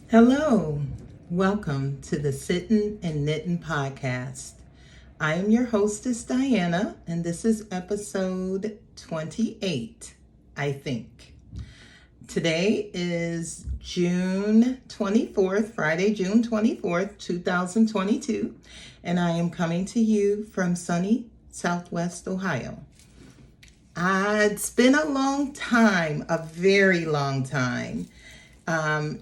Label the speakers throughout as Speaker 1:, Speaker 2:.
Speaker 1: Hello, welcome to the Sittin' and Knitting podcast. I am your hostess, Diana, and this is episode 28, I think. Today is June 24th, Friday, June 24th, 2022, and I am coming to you from sunny Southwest Ohio. It's been a long time, a very long time.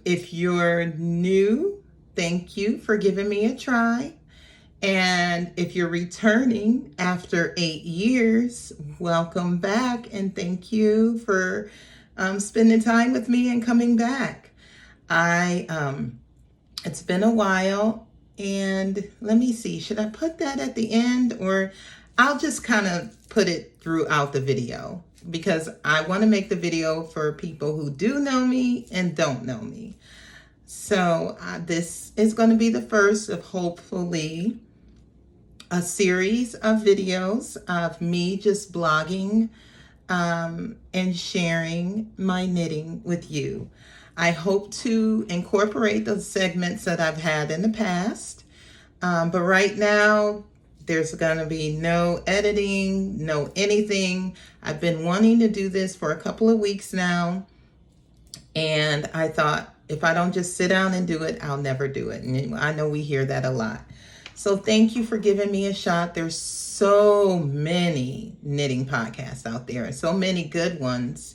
Speaker 1: If you're new, thank you for giving me a try. And if you're returning after 8 years, welcome back and thank you for spending time with me and coming back. It's been a while, and let me see, should I put that at the end, or I'll just kind of put it throughout the video, because I want to make the video for people who do know me and don't know me. So this is going to be the first of hopefully a series of videos of me just blogging and sharing my knitting with you. I hope to incorporate those segments that I've had in the past, but right now there's going to be no editing, no anything. I've been wanting to do this for a couple of weeks now, and I thought if I don't just sit down and do it, I'll never do it. And I know we hear that a lot. So thank you for giving me a shot. There's so many knitting podcasts out there, and so many good ones.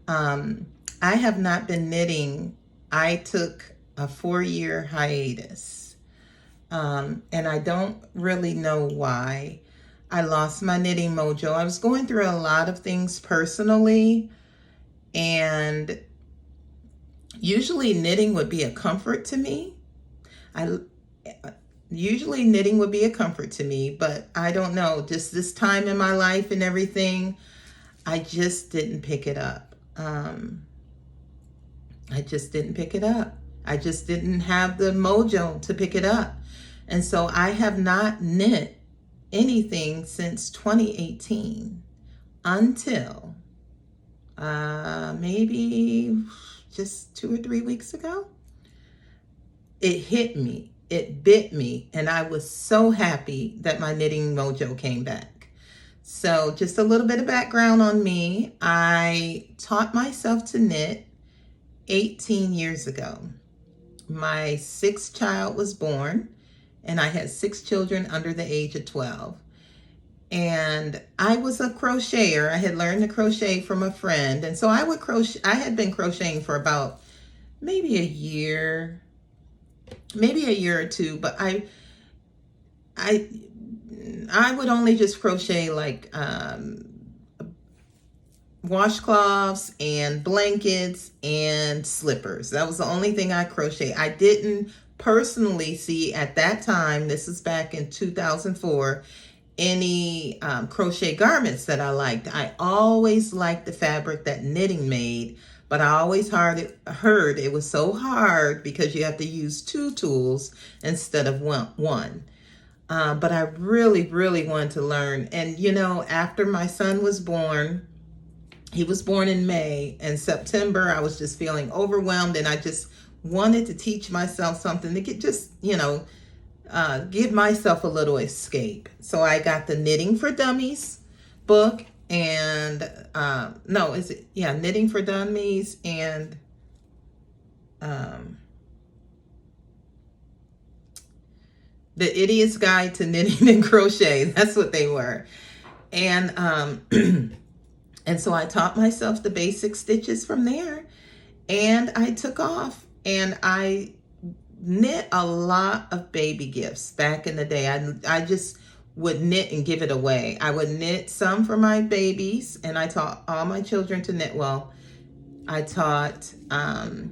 Speaker 1: I have not been knitting. I took a 4-year hiatus. And I don't really know why. I lost my knitting mojo. I was going through a lot of things personally, and usually knitting would be a comfort to me. Usually knitting would be a comfort to me, but I don't know, just this time in my life and everything, I just didn't pick it up. I just didn't pick it up. I just didn't have the mojo to pick it up. And so I have not knit anything since 2018 until maybe just 2 or 3 weeks ago. It hit me, it bit me, and I was so happy that my knitting mojo came back. So just a little bit of background on me. I taught myself to knit 18 years ago. My 6th child was born, and I had 6 children under the age of 12. And I was a crocheter. I had learned to crochet from a friend. And so I would crochet. I had been crocheting for about maybe a year or two, but I would only just crochet like washcloths and blankets and slippers. That was the only thing I crochet. I didn't personally see at that time, this is back in 2004, any crochet garments that I liked. I always liked the fabric that knitting made, but I always heard it was so hard because you have to use 2 tools instead of one. But I really, really wanted to learn. And after my son was born, he was born in May, and September I was just feeling overwhelmed, and I just wanted to teach myself something to give myself a little escape. So I got the Knitting for Dummies book, and Knitting for Dummies and The Idiot's Guide to Knitting and Crochet. That's what they were. And and so I taught myself the basic stitches from there, and I took off, and I knit a lot of baby gifts back in the day. I just would knit and give it away. I would knit some for my babies, and I taught all my children to knit. Well, I taught the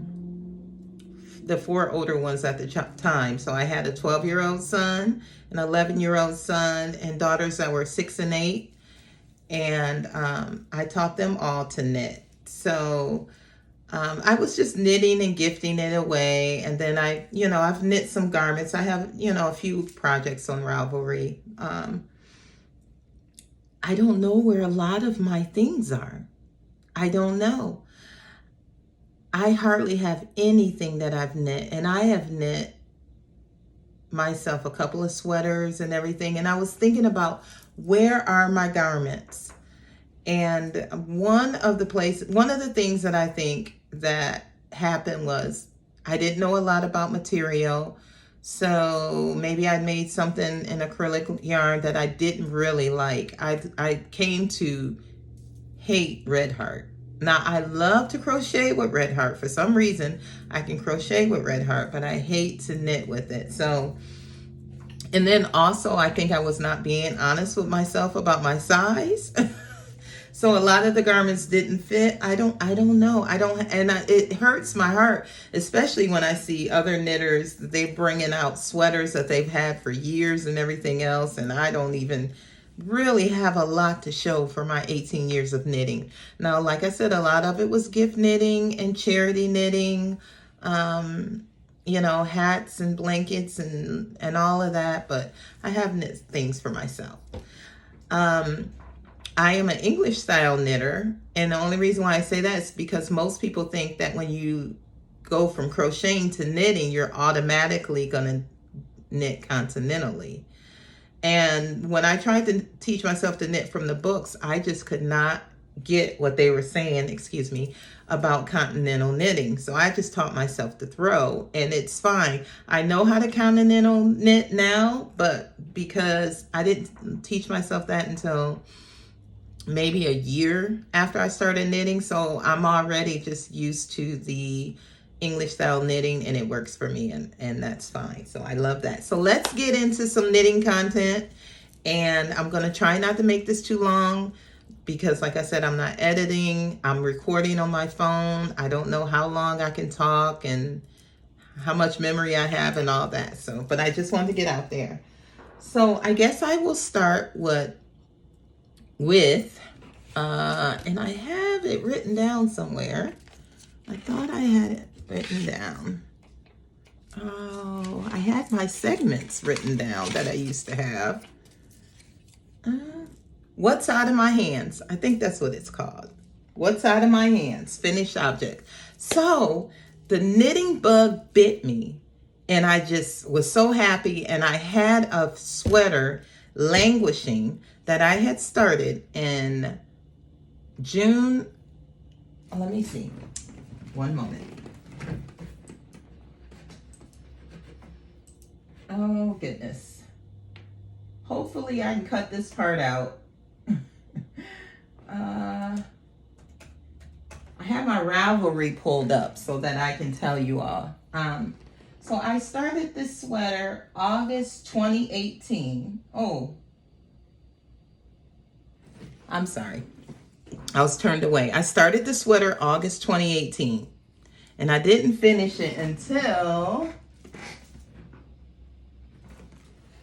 Speaker 1: 4 older ones at the time. So I had a 12-year-old son, an 11-year-old son, and daughters that were 6 and 8. And I taught them all to knit. So I was just knitting and gifting it away. And then I've knit some garments. I have, a few projects on Ravelry. I don't know where a lot of my things are. I don't know. I hardly have anything that I've knit, and I have knit myself a couple of sweaters and everything. And I was thinking about, where are my garments? And one of the things that I think that happened was I didn't know a lot about material. So maybe I made something in acrylic yarn that I didn't really like. I came to hate Red Heart. Now, I love to crochet with Red Heart. For some reason, I can crochet with Red Heart, but I hate to knit with it. So, and then also, I think I was not being honest with myself about my size. So a lot of the garments didn't fit. I don't know. It hurts my heart, especially when I see other knitters, they bringing out sweaters that they've had for years and everything else. And I don't even really have a lot to show for my 18 years of knitting. Now, like I said, a lot of it was gift knitting and charity knitting, you know, hats and blankets and all of that, but I have knit things for myself. I am an English style knitter, and the only reason why I say that is because most people think that when you go from crocheting to knitting, you're automatically going to knit continentally. And when I tried to teach myself to knit from the books, I just could not get what they were saying, excuse me, about continental knitting. So I just taught myself to throw, and it's fine. I know how to continental knit now, but because I didn't teach myself that until maybe a year after I started knitting, so I'm already just used to the English style knitting, and it works for me, and that's fine. So I love that. So let's get into some knitting content, and I'm going to try not to make this too long because, like I said, I'm not editing. I'm recording on my phone. I don't know how long I can talk and how much memory I have and all that. So, but I just wanted to get out there. So I guess I will start with and I have it written down somewhere. I thought I had it written down. Oh, I had my segments written down that I used to have. What's Out of My Hands? I think that's what it's called. What's Out of My Hands? Finished object. So the knitting bug bit me, and I just was so happy, and I had a sweater languishing that I had started in June. Let me see. One moment. Oh, goodness. Hopefully I can cut this part out. I have my Ravelry pulled up so that I can tell you all. So I started this sweater August 2018. Oh, I'm sorry. I was turned away. I started the sweater August 2018, and I didn't finish it until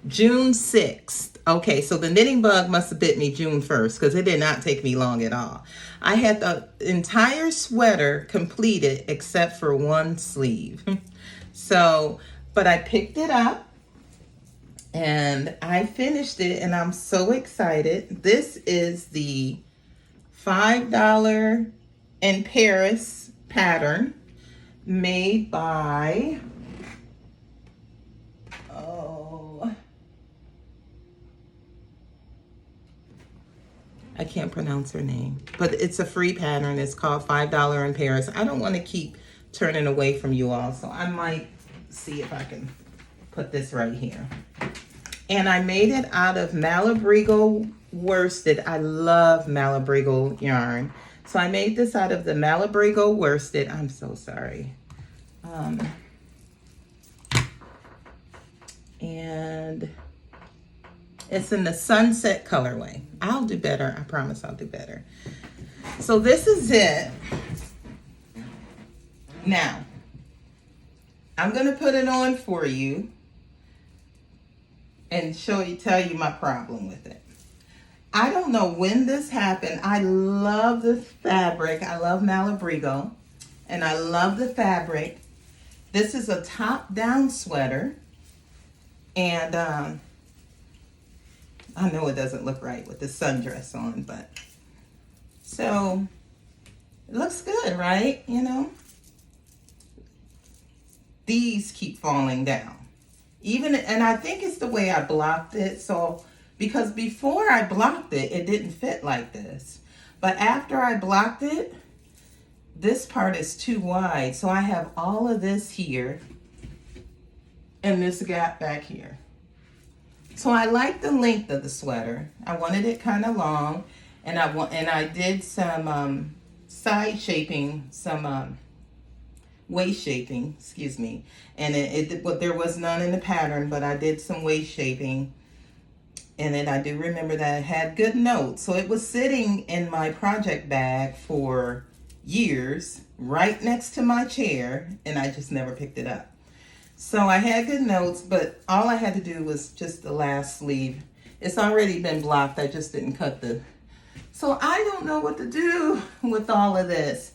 Speaker 1: June 6th. Okay, so the knitting bug must have bit me June 1st because it did not take me long at all. I had the entire sweater completed except for one sleeve. So, but I picked it up and I finished it, and I'm so excited. This is the $5 in Paris pattern made by, I can't pronounce her name, but it's a free pattern. It's called $5 in Paris. I don't want to keep turning away from you all, so I might see if I can put this right here. And I made it out of Malabrigo worsted. I love Malabrigo yarn. So I made this out of the Malabrigo worsted. I'm so sorry. And it's in the sunset colorway. I'll do better. I promise I'll do better. So this is it. Now, I'm going to put it on for you and tell you my problem with it. I don't know when this happened. I love the fabric. I love Malabrigo, and I love the fabric. This is a top-down sweater, and I know it doesn't look right with the sundress on, but so it looks good, right? You know, these keep falling down. And I think it's the way I blocked it. So, because before I blocked it, it didn't fit like this. But after I blocked it, this part is too wide. So I have all of this here and this gap back here. So I like the length of the sweater. I wanted it kind of long, and I did some side shaping, some waist shaping, excuse me. And there was none in the pattern, but I did some waist shaping. And then I do remember that it had good notes. So it was sitting in my project bag for years, right next to my chair, and I just never picked it up. So I had good notes, but all I had to do was just the last sleeve. It's already been blocked. I just didn't cut so I don't know what to do with all of this.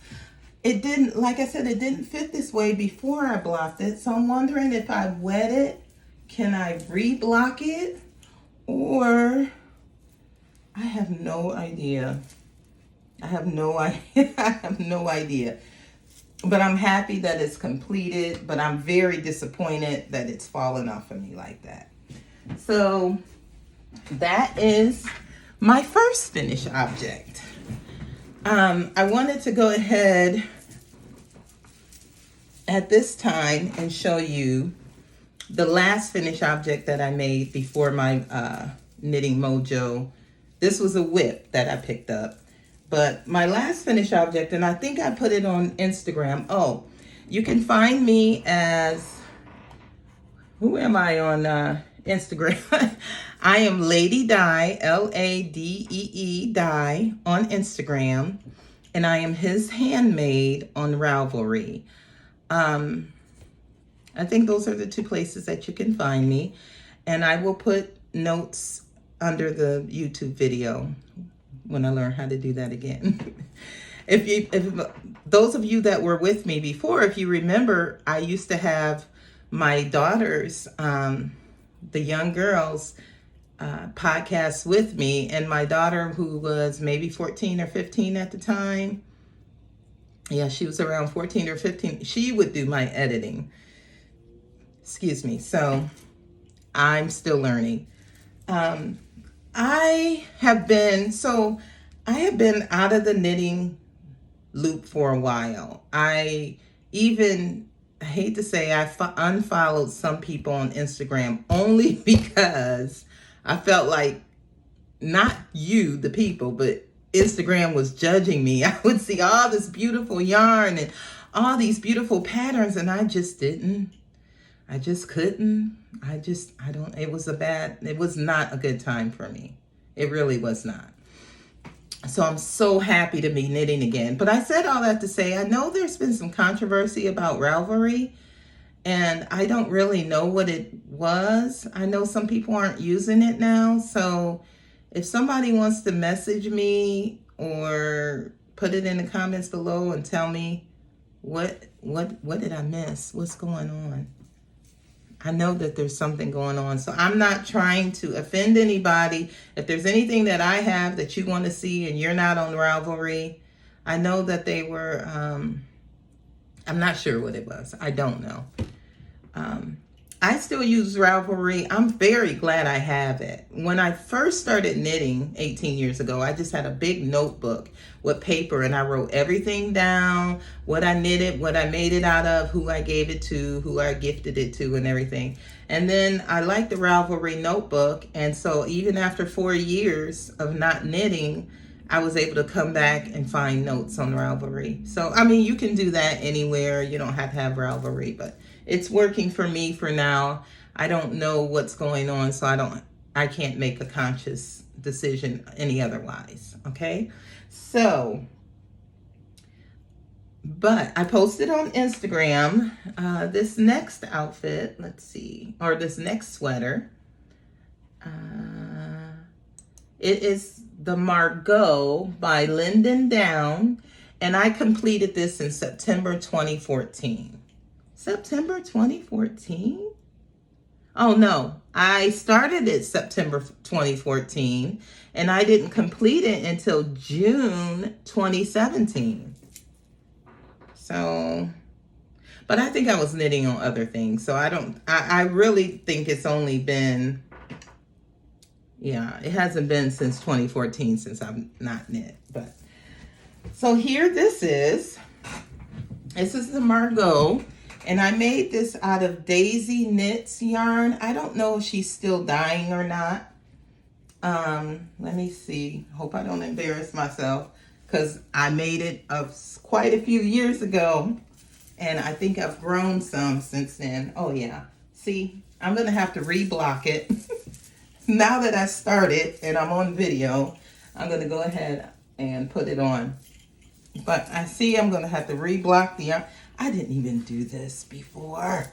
Speaker 1: It didn't, like I said, it didn't fit this way before I blocked it. So I'm wondering if I wet it, can I re-block it? Or I have no idea. I have no idea. I have no idea. But I'm happy that it's completed, but I'm very disappointed that it's fallen off of me like that. So that is my first finished object. I wanted to go ahead at this time and show you the last finished object that I made before my Knitting Mojo. This was a whip that I picked up. But my last finished object, and I think I put it on Instagram. Oh, you can find me as, who am I on Instagram? I am Lady Dye, Ladee Dye on Instagram. And I am His Handmade on Ravelry. I think those are the two places that you can find me. And I will put notes under the YouTube video when I learn how to do that again. If those of you that were with me before, if you remember, I used to have my daughters, the young girls, podcast with me, and my daughter, who was maybe 14 or 15 at the time, yeah, she was around 14 or 15, she would do my editing. Excuse me. So I'm still learning. I have been out of the knitting loop for a while. I hate to say, I unfollowed some people on Instagram only because I felt like, not you, the people, but Instagram was judging me. I would see all this beautiful yarn and all these beautiful patterns, and I just couldn't. It was not a good time for me. It really was not. So I'm so happy to be knitting again. But I said all that to say, I know there's been some controversy about Ravelry, and I don't really know what it was. I know some people aren't using it now. So if somebody wants to message me or put it in the comments below and tell me what did I miss? What's going on? I know that there's something going on. So I'm not trying to offend anybody. If there's anything that I have that you want to see and you're not on Ravelry, I know that they were, I'm not sure what it was. I don't know. I still use Ravelry. I'm very glad I have it. When I first started knitting 18 years ago, I just had a big notebook with paper, and I wrote everything down, what I knitted, what I made it out of, who I gave it to, who I gifted it to, and everything. And then I liked the Ravelry notebook, and so even after 4 years of not knitting, I was able to come back and find notes on Ravelry. So, I mean, you can do that anywhere. You don't have to have Ravelry, but it's working for me for now. I don't know what's going on, so I can't make a conscious decision any otherwise, okay? So, but I posted on Instagram this next outfit, let's see, or this next sweater. It is the Margot by Linden Down, and I completed this in September 2014. September 2014? Oh no, I started it September 2014, and I didn't complete it until June 2017. So, But I think I was knitting on other things. So I really think it's only been, yeah, it hasn't been since 2014 since I've not knit. But so here this is. This is the Margot. And I made this out of Daisy Knits yarn. I don't know if she's still dying or not. Let me see. Hope I don't embarrass myself, because I made it quite a few years ago. And I think I've grown some since then. Oh yeah. See, I'm going to have to reblock it. Now that I started and I'm on video, I'm going to go ahead and put it on. But I see I'm going to have to reblock the yarn. I didn't even do this before.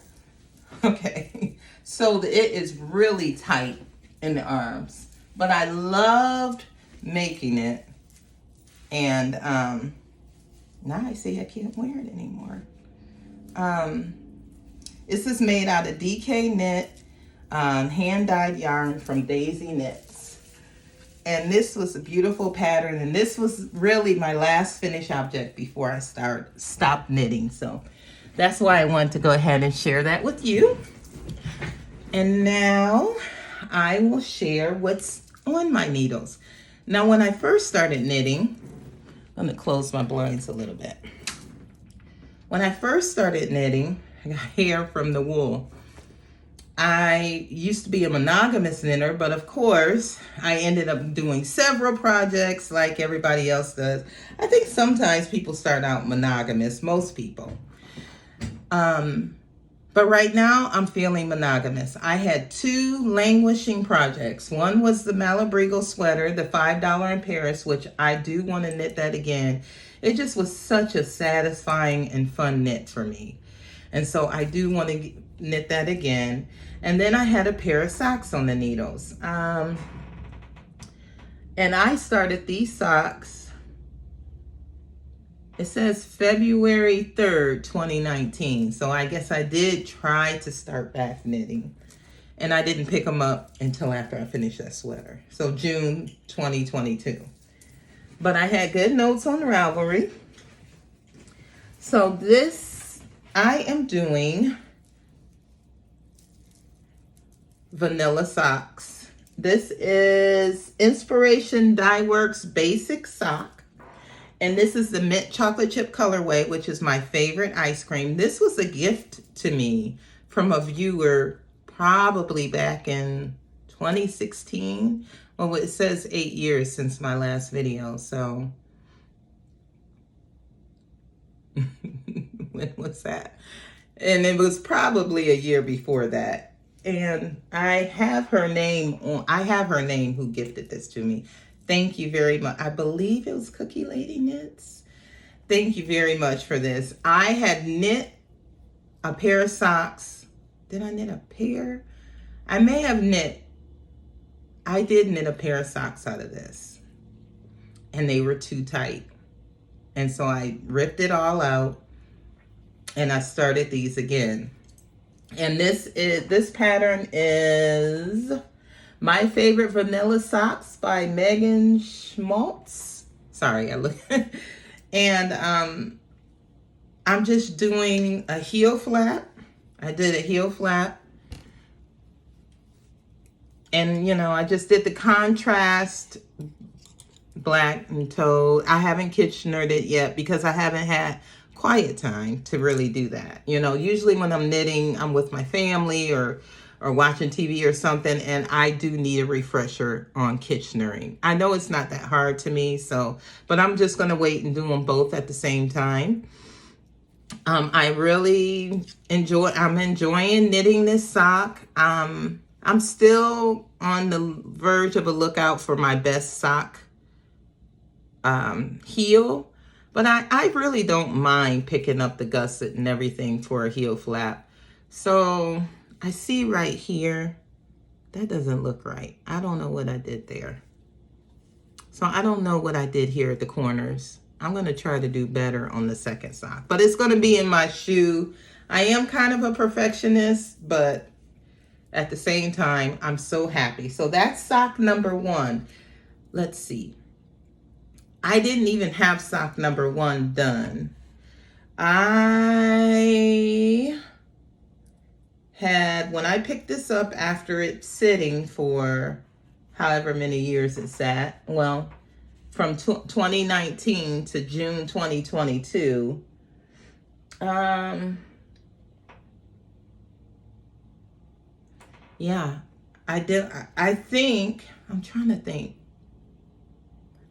Speaker 1: Okay. So it is really tight in the arms. But I loved making it. And now I see I can't wear it anymore. This is made out of DK Knit, hand-dyed yarn from Daisy Knits. And this was a beautiful pattern, and this was really my last finished object before I stopped knitting. So that's why I wanted to go ahead and share that with you. And now I will share what's on my needles. Now, when I first started knitting, I'm going to close my blinds a little bit. When I first started knitting, I got hair from the wool. I used to be a monogamous knitter, but of course, I ended up doing several projects like everybody else does. I think sometimes people start out monogamous, most people. But right now, I'm feeling monogamous. I had 2 languishing projects. One was the Malabrigo sweater, the $5 in Paris, which I do want to knit that again. It just was such a satisfying and fun knit for me. And so I do want to knit that again. And then I had a pair of socks on the needles. And I started these socks. It says February 3rd, 2019. So I guess I did try to start back knitting. And I didn't pick them up until after I finished that sweater. So June 2022. But I had good notes on Ravelry. So this, I am doing vanilla socks. This is Inspiration Dye Works Basic Sock. And this is the mint chocolate chip colorway, which is my favorite ice cream. This was a gift to me from a viewer probably back in 2016. Well, it says 8 years since my last video, so when was that? And it was probably a year before that. And I have her name who gifted this to me. Thank you very much. I believe it was Cookie Lady Knits. Thank you very much for this. I had knit a pair of socks. Did I knit a pair? I may have knit. I did knit a pair of socks out of this. And they were too tight. And so I ripped it all out. And I started these again. And this pattern is My Favorite Vanilla Socks by Megan Schmaltz. Sorry, I look. And I'm just doing a heel flap. I did a heel flap. And, you know, I just did the contrast black and taupe. I haven't Kitchenered it yet because I haven't had quiet time to really do that. You know, usually when I'm knitting, I'm with my family or watching TV or something, and I do need a refresher on Kitchenering. I know it's not that hard to me, but I'm just going to wait and do them both at the same time. I really I'm enjoying knitting this sock. I'm still on the verge of a lookout for my best sock heel, but I really don't mind picking up the gusset and everything for a heel flap. So I see right here, that doesn't look right. I don't know what I did there. So I don't know what I did here at the corners. I'm going to try to do better on the second sock, but it's going to be in my shoe. I am kind of a perfectionist, but at the same time, I'm so happy. So that's sock number 1. Let's see. I didn't even have sock number 1 done. I had, when I picked this up after it sitting for however many years it sat, well, from 2019 to June 2022, yeah, I did. I think, I'm trying to think.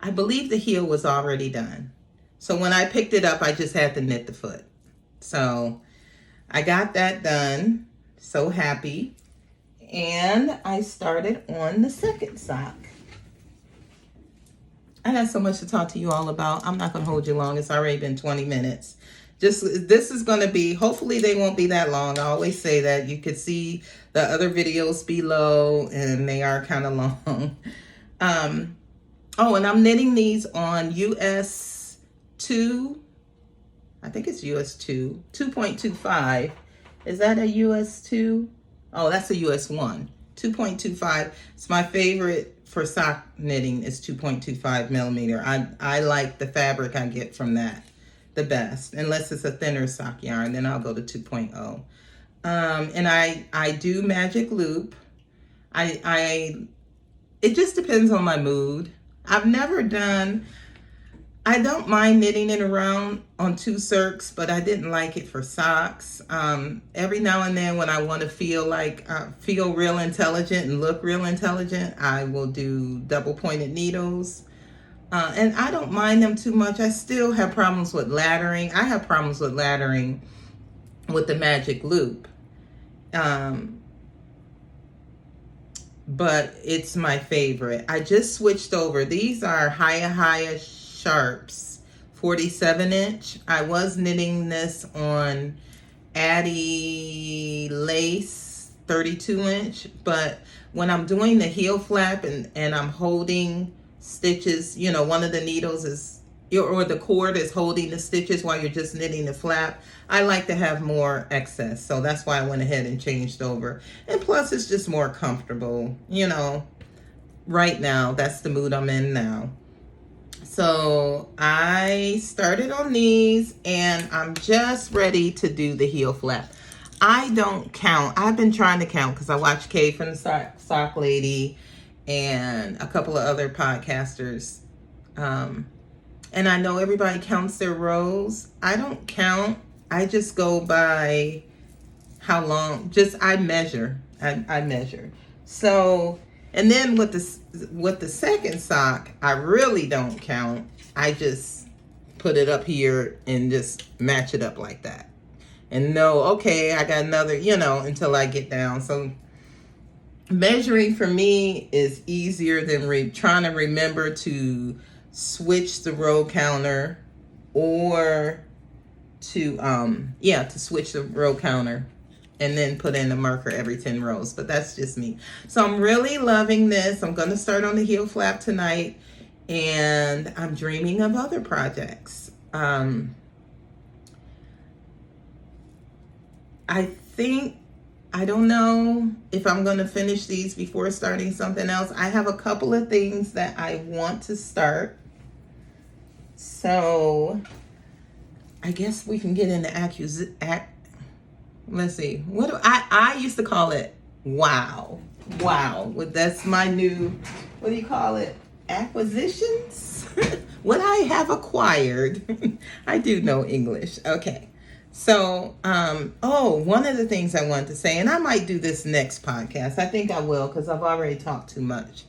Speaker 1: I believe the heel was already done. So when I picked it up, I just had to knit the foot. So I got that done. So happy. And I started on the second sock. I got so much to talk to you all about. I'm not going to hold you long. It's already been 20 minutes. This is going to be, hopefully they won't be that long. I always say that. You could see the other videos below, and they are kind of long. Oh, and I'm knitting these on US 2. I think it's US 2, 2.25. Is that a US 2? Oh, that's a US 1. 2.25. It's my favorite for sock knitting is 2.25 millimeter. I like the fabric I get from that the best. Unless it's a thinner sock yarn, then I'll go to 2.0. And I do magic loop. It just depends on my mood. I've never done, I don't mind knitting it around on 2 circs, but I didn't like it for socks. Every now and then when I want to feel like, feel real intelligent and look real intelligent, I will do double pointed needles. And I don't mind them too much. I still have problems with laddering. I have problems with laddering with the magic loop. But it's my favorite. I just switched over. These are Haya Sharps 47 inch. I was knitting this on Addie Lace 32 inch, but when I'm doing the heel flap and I'm holding stitches, you know, one of the needles is, or the cord is holding the stitches while you're just knitting the flap, I like to have more excess. So that's why I went ahead and changed over. And plus it's just more comfortable, you know, right now. That's the mood I'm in now. So I started on these and I'm just ready to do the heel flap. I don't count. I've been trying to count because I watch Kay from the Sock Lady and a couple of other podcasters. And I know everybody counts their rows. I don't count. I just go by how long, I measure. I measure. So, and then with the second sock, I really don't count. I just put it up here and just match it up like that. And know, okay, I got another, you know, until I get down. So measuring for me is easier than trying to remember to switch the row counter or to switch the row counter and then put in a marker every 10 rows. But that's just me. So I'm really loving this. I'm going to start on the heel flap tonight, and I'm dreaming of other projects. I don't know if I'm going to finish these before starting something else. I have a couple of things that I want to start. So I guess we can get into let's see. What do I used to call it? Wow. That's my new, what do you call it? Acquisitions? What I have acquired. I do know English. Okay. So, one of the things I wanted to say, and I might do this next podcast. I think I will because I've already talked too much.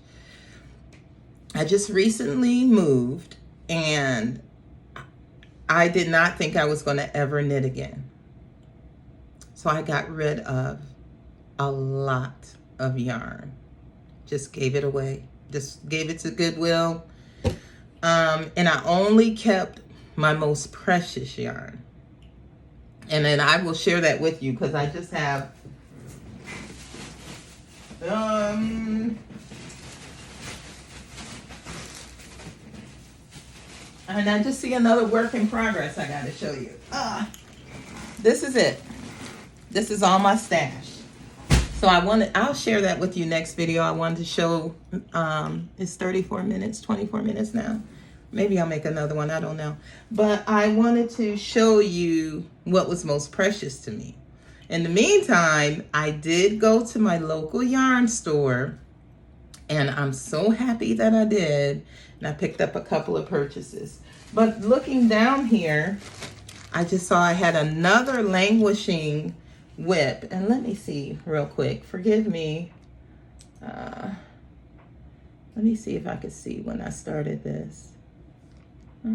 Speaker 1: I just recently moved and I did not think I was going to ever knit again. So I got rid of a lot of yarn. Just gave it away. Just gave it to Goodwill. And I only kept my most precious yarn. And then I will share that with you because I just have and I just see another work in progress I got to show you. This is it. This is all my stash. So I'll share that with you next video. I wanted to show, it's 34 minutes, 24 minutes now. Maybe I'll make another one, I don't know. But I wanted to show you what was most precious to me. In the meantime, I did go to my local yarn store, and I'm so happy that I did. And I picked up a couple of purchases. But looking down here, I just saw I had another languishing whip. And let me see real quick. Forgive me. Let me see if I could see when I started this. I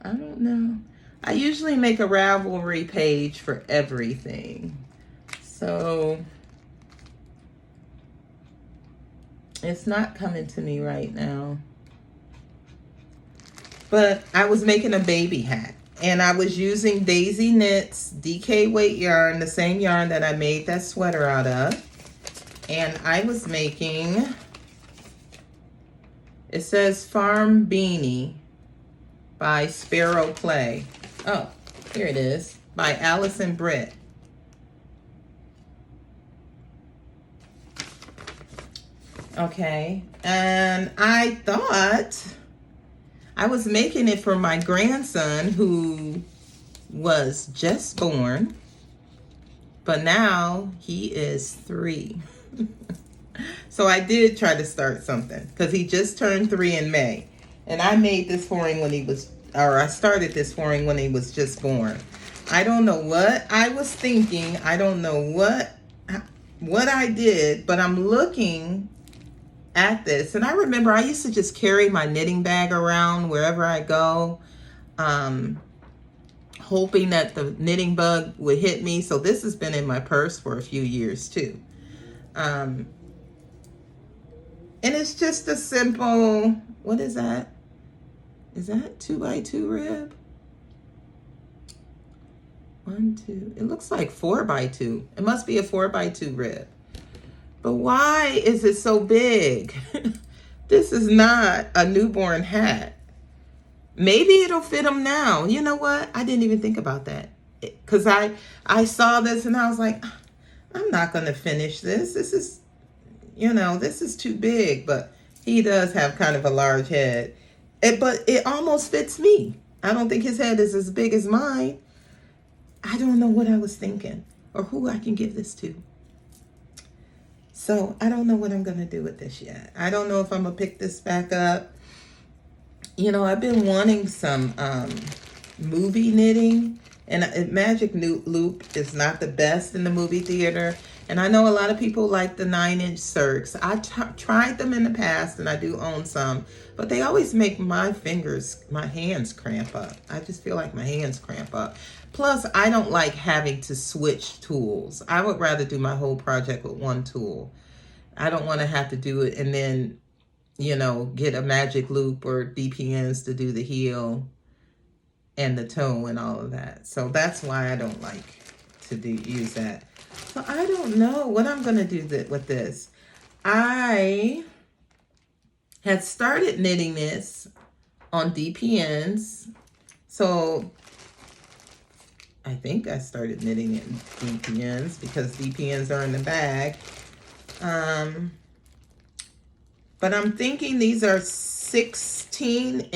Speaker 1: don't know. I usually make a Ravelry page for everything. So it's not coming to me right now. But I was making a baby hat. And I was using Daisy Knits DK weight yarn, the same yarn that I made that sweater out of. And I was making, it says Farm Beanie by Sparrow Clay. Oh, here it is, by Allison Britt. Okay, and I thought I was making it for my grandson who was just born, but now he is 3. So I did try to start something because he just turned 3 in May. And I made this for him when he was, or I started this for him when he was just born. I don't know what I was thinking. I don't know what I did, but I'm looking at this. And I remember I used to just carry my knitting bag around wherever I go, hoping that the knitting bug would hit me. So this has been in my purse for a few years too. And it's just a simple, what is that? Is that 2x2 rib? 1, 2, it looks like 4x2. It must be a 4x2 rib. But why is it so big? This is not a newborn hat. Maybe it'll fit him now. You know what? I didn't even think about that. Because I saw this and I was like, I'm not going to finish this. This is, this is too big. But he does have kind of a large head. But it almost fits me. I don't think his head is as big as mine. I don't know what I was thinking or who I can give this to. So I don't know what I'm going to do with this yet. I don't know if I'm going to pick this back up. I've been wanting some movie knitting. And Magic Loop is not the best in the movie theater. And I know a lot of people like the 9-inch Circs. I tried them in the past and I do own some. But they always make my hands cramp up. I just feel like my hands cramp up. Plus, I don't like having to switch tools. I would rather do my whole project with one tool. I don't want to have to do it and then, get a Magic Loop or DPNs to do the heel and the toe and all of that. So that's why I don't like to use that. So I don't know what I'm going to do with this. I had started knitting this on DPNs. So I think I started knitting it in DPNs because DPNs are in the bag. But I'm thinking these are 16-inch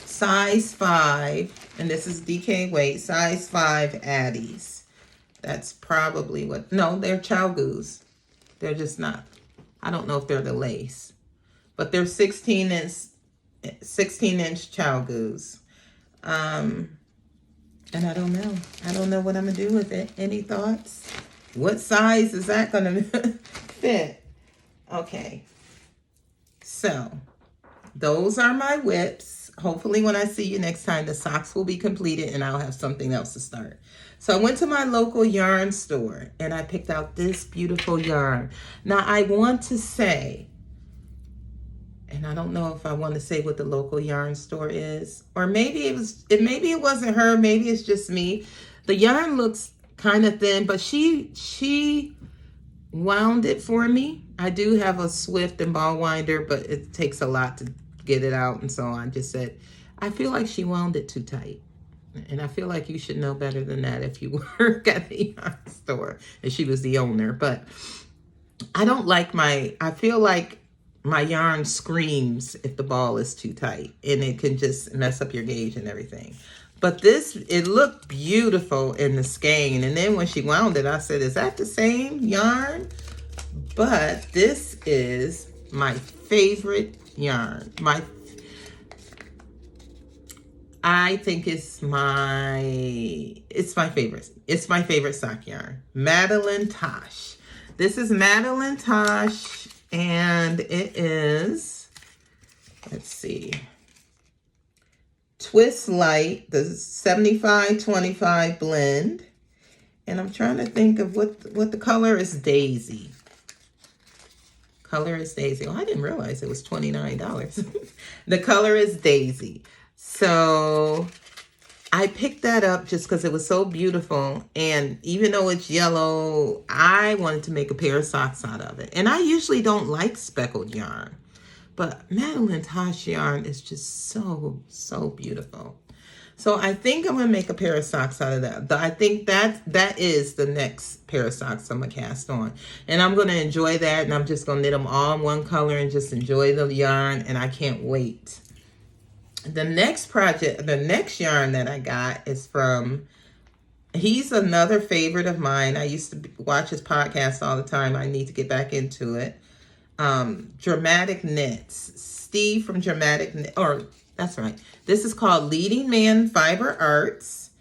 Speaker 1: size 5, and this is DK weight, size 5 Addies. That's probably what, no, they're Chalgoos. They're just not, I don't know if they're the lace, but they're 16-inch Chalgoos. And I don't know. I don't know what I'm going to do with it. Any thoughts? What size is that going to fit? Okay. So, those are my whips. Hopefully when I see you next time, the socks will be completed and I'll have something else to start. So I went to my local yarn store and I picked out this beautiful yarn. Now I want to say, and I don't know if I want to say what the local yarn store is, or maybe it wasn't her, maybe it's just me. The yarn looks kind of thin, but she wound it for me. I do have a Swift and ball winder, but it takes a lot to get it out, and so I just said, I feel like she wound it too tight. And I feel like you should know better than that if you work at the yarn store. And she was the owner, but I don't like I feel like my yarn screams if the ball is too tight, and it can just mess up your gauge and everything. But this, it looked beautiful in the skein. And then when she wound it, I said, is that the same yarn? But this is my favorite yarn. I think it's my favorite. It's my favorite sock yarn. Madeline Tosh. This is Madeline Tosh, and it is, let's see, Twist Light, the 75-25 blend. And I'm trying to think of what the color is. Daisy. Color is Daisy. Oh, I didn't realize it was $29. The color is Daisy. So I picked that up just because it was so beautiful. And even though it's yellow, I wanted to make a pair of socks out of it. And I usually don't like speckled yarn. But Madeline Tosh yarn is just so, so beautiful. So I think I'm going to make a pair of socks out of that. I think that is the next pair of socks I'm going to cast on. And I'm going to enjoy that. And I'm just going to knit them all in one color and just enjoy the yarn. And I can't wait. The next yarn that I got is from, he's another favorite of mine. I used to watch his podcast all the time. I need to get back into it. Dramatic Knits. Steve from Dramatic Knits, that's right. This is called Leading Man Fiber Arts.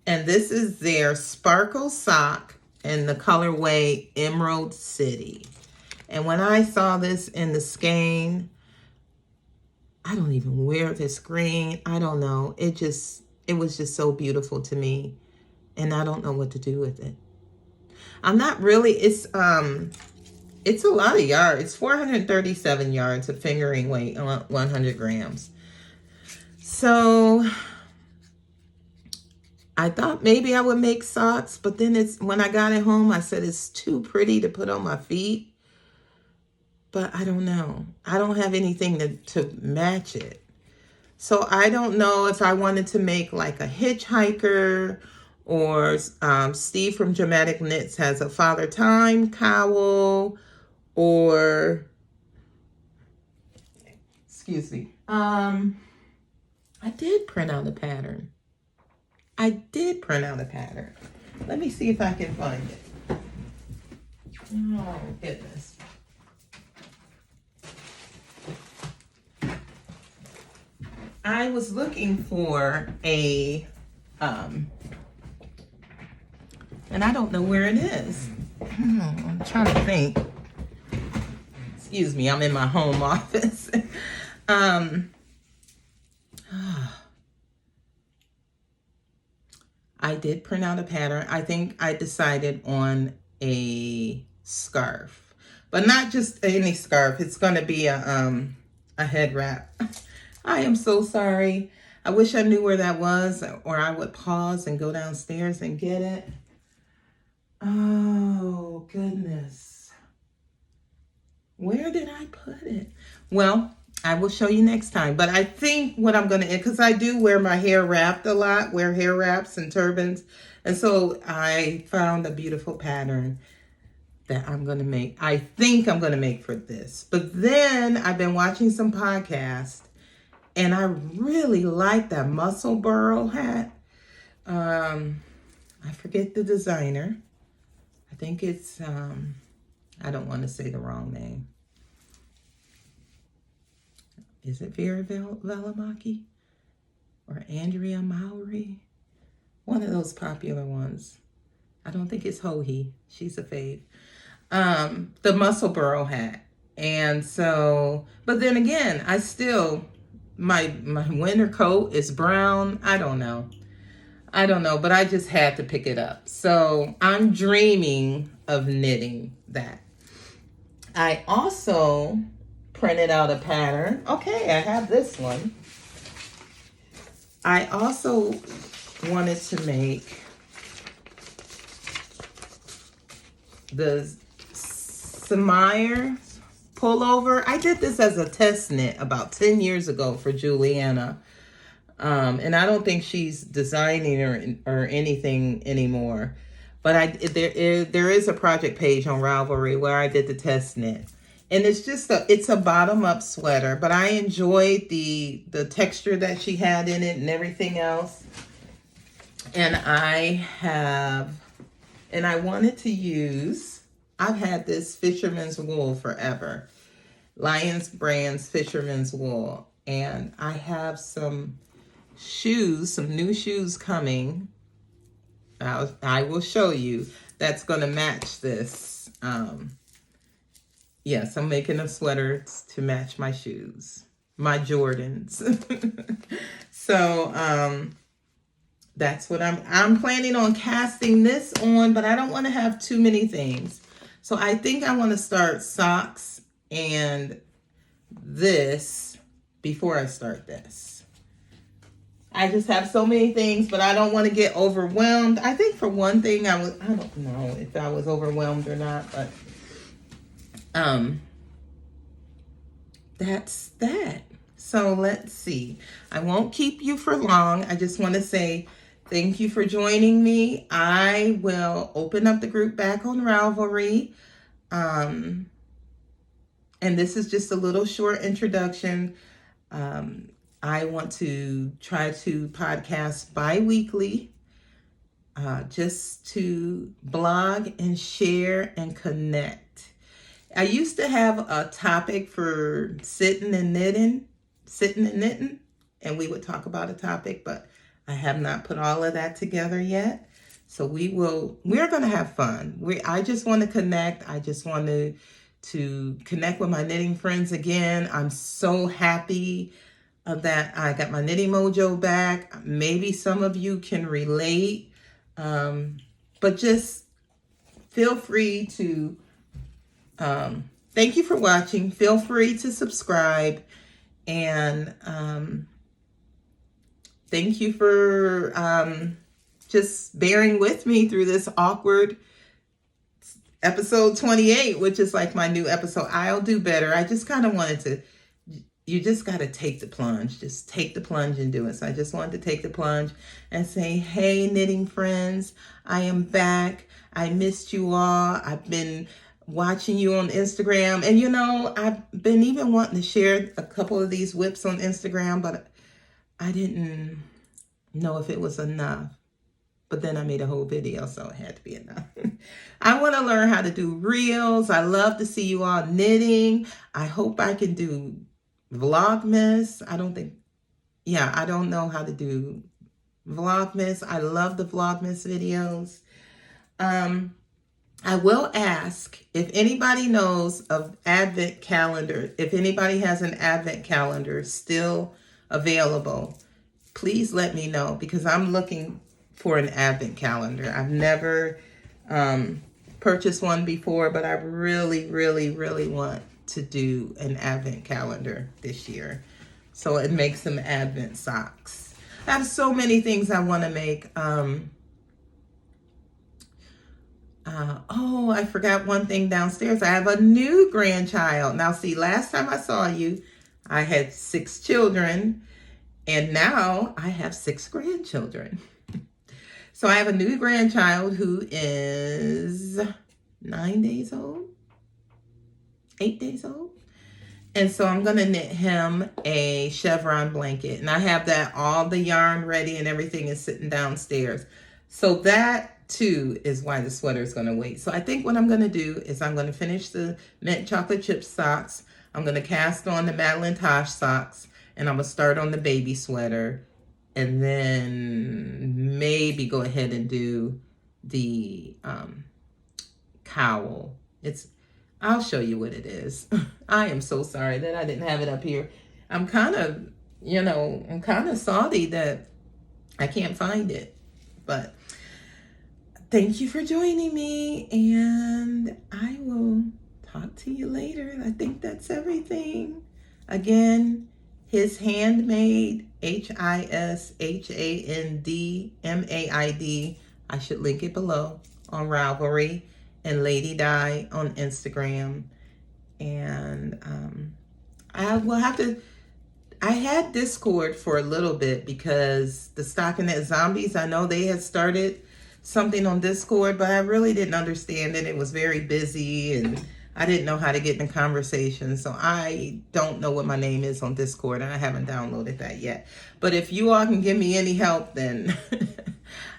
Speaker 1: And this is their sparkle sock in the colorway Emerald City. And when I saw this in the skein, I don't even wear this green. I don't know. It was just so beautiful to me. And I don't know what to do with it. I'm not really, it's a lot of yarn. It's 437 yards of fingering weight, 100 grams. So I thought maybe I would make socks, but then when I got it home, I said it's too pretty to put on my feet. But I don't know. I don't have anything to match it. So I don't know if I wanted to make like a hitchhiker, or Steve from Dramatic Knits has a Father Time cowl, or, excuse me. I did print out a pattern. Let me see if I can find it. Oh, goodness. I was looking for a, and I don't know where it is. I'm trying to think. Excuse me, I'm in my home office. I did print out a pattern. I think I decided on a scarf, but not just any scarf. It's going to be a head wrap. I am so sorry. I wish I knew where that was, or I would pause and go downstairs and get it. Oh, goodness. Where did I put it? Well, I will show you next time. But I think what I'm going to, because I do wear my hair wrapped a lot, wear hair wraps and turbans. And so I found a beautiful pattern that I'm going to make. I think I'm going to make for this. But then I've been watching some podcasts, and I really like that muscle burl hat. I forget the designer. I think it's, I don't want to say the wrong name. Is it Vera Velamaki or Andrea Mowry? One of those popular ones. I don't think it's Hohi. She's a fave. The muscle burl hat. And so, but then again, I still, my winter coat is brown. I don't know, but I just had to pick it up. So I'm dreaming of knitting that. I also printed out a pattern. Okay, I have this one. I also wanted to make the Samire pullover. I did this as a test knit about 10 years ago for Juliana. And I don't think she's designing or anything anymore. But there is a project page on Ravelry where I did the test knit. And it's a bottom up sweater, but I enjoyed the texture that she had in it and everything else. And I wanted to use, I've had this Fisherman's Wool forever. Lions Brands Fisherman's Wool. And I have some new shoes coming. I will show you. That's going to match this. Yes, I'm making a sweater to match my shoes. My Jordans. So, that's what I'm planning on casting this on, but I don't want to have too many things. So I think I want to start socks and this before I start this. I just have so many things, but I don't want to get overwhelmed. I think for one thing, I don't know if I was overwhelmed or not, but that's that. So let's see. I won't keep you for long. I just want to say thank you for joining me. I will open up the group back on Ravelry. And this is just a little short introduction. I want to try to podcast bi-weekly, just to blog and share and connect. I used to have a topic for sitting and knitting, and we would talk about a topic, but I have not put all of that together yet. So we're going to have fun. I just want to connect. I just want to connect with my knitting friends again. I'm so happy that I got my Knitting Mojo back. Maybe some of you can relate, but just feel free to, thank you for watching. Feel free to subscribe, and thank you for just bearing with me through this awkward episode 28, which is like my new episode. I'll do better. I just kind of wanted to, you just got to take the plunge. Just take the plunge and do it. So I just wanted to take the plunge and say, hey, knitting friends, I am back. I missed you all. I've been watching you on Instagram. And, you know, I've been even wanting to share a couple of these whips on Instagram, but I didn't know if it was enough. But then I made a whole video, so it had to be enough. I want to learn how to do reels. I love to see you all knitting. I hope I can do Vlogmas. I don't know how to do Vlogmas. I love the Vlogmas videos. I will ask if anybody knows of Advent calendar, if anybody has an Advent calendar still available, please let me know, because I'm looking for an Advent calendar. I've never purchased one before, but I really, really, really want to do an Advent calendar this year. So it makes some Advent socks. I have so many things I want to make. Oh, I forgot one thing downstairs. I have a new grandchild. Now, see, last time I saw you, I had 6 children, and now I have 6 grandchildren. So I have a new grandchild who is 9 days old, 8 days old. And so I'm going to knit him a chevron blanket. And I have all the yarn ready and everything is sitting downstairs. So that too is why the sweater is going to wait. So I think what I'm going to do is I'm going to finish the mint chocolate chip socks. I'm going to cast on the Madeline Tosh socks, and I'm going to start on the baby sweater. And then maybe go ahead and do the cowl. I'll show you what it is. I am so sorry that I didn't have it up here. I'm kind of salty that I can't find it. But thank you for joining me, and I will talk to you later. I think that's everything. Again, his handmade, HISHANDMAID. I should link it below on Ravelry, and Lady Di on Instagram. And I had Discord for a little bit because the Stockinette Zombies, I know they had started something on Discord, but I really didn't understand it. It was very busy and I didn't know how to get in conversation. So I don't know what my name is on Discord and I haven't downloaded that yet. But if you all can give me any help, then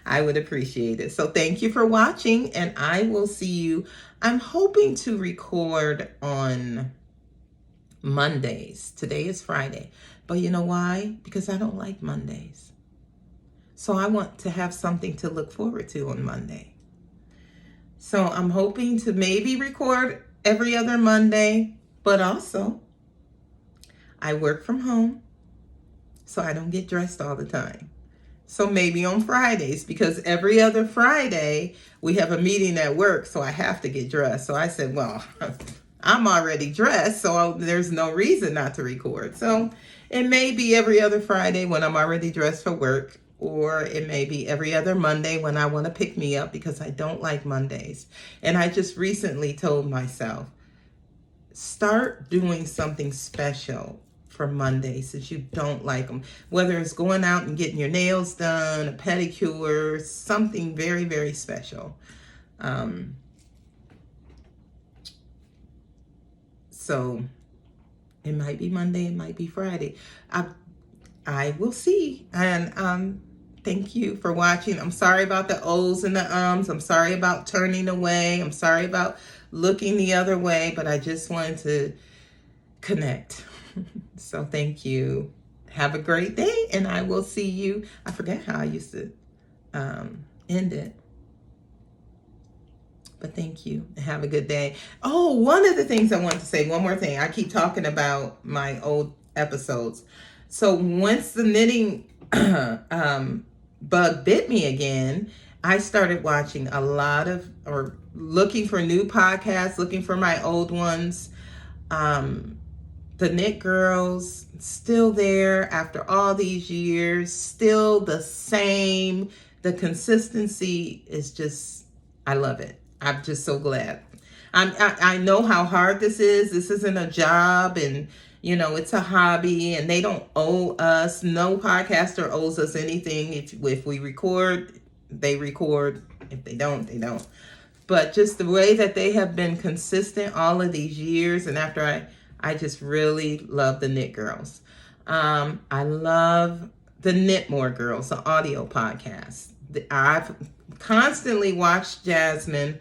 Speaker 1: I would appreciate it. So thank you for watching and I will see you. I'm hoping to record on Mondays. Today is Friday. But you know why? Because I don't like Mondays. So I want to have something to look forward to on Monday. So I'm hoping to maybe record every other Monday, but also I work from home, so I don't get dressed all the time. So maybe on Fridays, because every other Friday we have a meeting at work, so I have to get dressed. So I said, well, I'm already dressed, so there's no reason not to record. So it may be every other Friday when I'm already dressed for work, or it may be every other Monday when I want to pick me up because I don't like Mondays. And I just recently told myself, start doing something special for Mondays since you don't like them. Whether it's going out and getting your nails done, a pedicure, something very, very special. So it might be Monday, it might be Friday. I will see. And thank you for watching. I'm sorry about the ohs and the ums. I'm sorry about turning away. I'm sorry about looking the other way, but I just wanted to connect. So thank you. Have a great day, and I will see you. I forget how I used to end it. But thank you. Have a good day. Oh, one of the things I wanted to say, one more thing. I keep talking about my old episodes. So once the knitting bug bit me again, I started watching a lot of, or looking for new podcasts, looking for my old ones. The Knit Girls, still there after all these years, still the same. The consistency is just, I love it. I'm just so glad. I know how hard this is. This isn't a job, and you know, it's a hobby, and they don't owe us. No podcaster owes us anything. If we record, they record. If they don't, they don't. But just the way that they have been consistent all of these years, and after I just really love the Knit Girls. I love the Knit More Girls, the audio podcast. I've constantly watched Jasmine,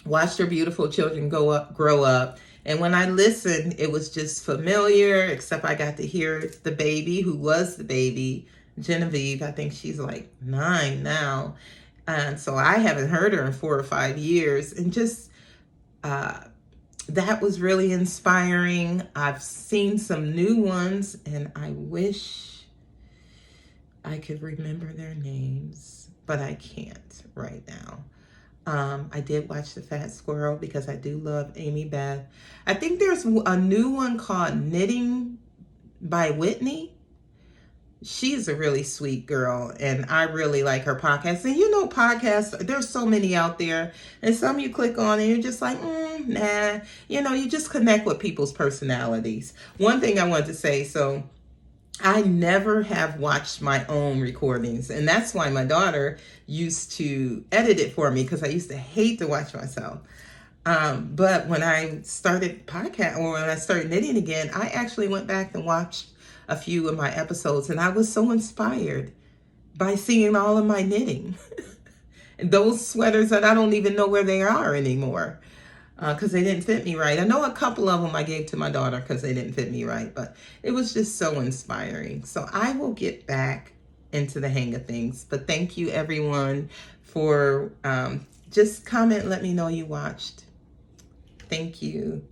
Speaker 1: watched her beautiful children grow up. And when I listened, it was just familiar, except I got to hear the baby, who was the baby, Genevieve. I think she's like 9 now. And so I haven't heard her in 4 or 5 years. And just that was really inspiring. I've seen some new ones, and I wish I could remember their names, but I can't right now. I did watch The Fat Squirrel because I do love Amy Beth. I think there's a new one called Knitting by Whitney. She's a really sweet girl, and I really like her podcast. And you know, podcasts, there's so many out there, and some you click on and you're just like, nah. You know, you just connect with people's personalities. One thing I wanted to say, so I never have watched my own recordings, and that's why my daughter used to edit it for me, because I used to hate to watch myself. But when I started podcast, or when I started knitting again, I actually went back and watched a few of my episodes, and I was so inspired by seeing all of my knitting. And those sweaters that I don't even know where they are anymore, because they didn't fit me right. I know a couple of them I gave to my daughter because they didn't fit me right, but it was just so inspiring. So I will get back into the hang of things. But thank you, everyone, for just comment, let me know you watched. Thank you.